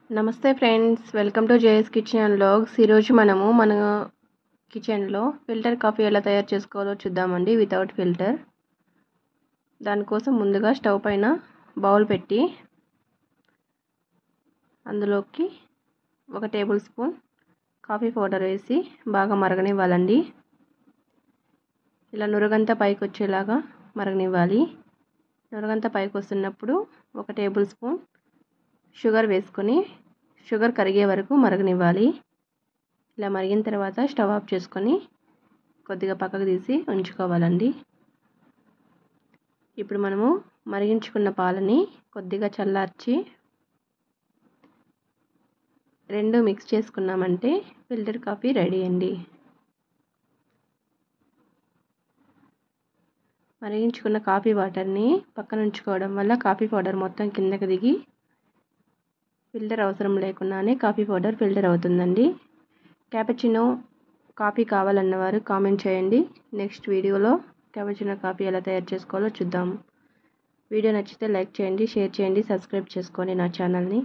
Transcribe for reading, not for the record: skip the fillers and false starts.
నమస్తే friends, welcome to JS kitchen and vlogs. ఈరోజు మనము మన కిచెన్లో ఫిల్టర్ కాఫీ ఎలా తయారు చేసుకోవాలో చూద్దామండి. Without filter. దానికోసం ముందుగా స్టవ్ పైన బౌల్ పెట్టి అందులోకి 1 టేబుల్ స్పూన్ కాఫీ పౌడర్ వేసి బాగా మరగనివ్వాలండి. ఇలా నురగంతా పైకి వచ్చేలాగా మరగనివ్వాలి. నురగంతా పైకి వస్తున్నప్పుడు 1 టేబుల్ స్పూన్ షుగర్ వేసుకొని షుగర్ కరిగే వరకు మరగనివ్వాలి. ఇలా మరిగిన తర్వాత స్టవ్ ఆఫ్ చేసుకొని కొద్దిగా పక్కకు తీసి ఉంచుకోవాలండి. ఇప్పుడు మనము మరిగించుకున్న పాలని కొద్దిగా చల్లార్చి 2 మిక్స్ చేసుకున్నామంటే ఫిల్టర్ కాఫీ రెడీ అండి. మరిగించుకున్న కాఫీ వాటర్ని పక్కన ఉంచుకోవడం వల్ల కాఫీ పౌడర్ మొత్తం కిందకి దిగి ఫిల్టర్ అవసరం లేకుండానే కాఫీ పౌడర్ ఫిల్టర్ అవుతుందండి. క్యాపుచినో కాఫీ కావాలన్నవారు కామెంట్ చేయండి. నెక్స్ట్ వీడియోలో క్యాపుచినో కాఫీ ఎలా తయారు చేసుకోవాలో చూద్దాం. వీడియో నచ్చితే లైక్ చేయండి, షేర్ చేయండి, సబ్స్క్రైబ్ చేసుకోండి నా ఛానల్ని.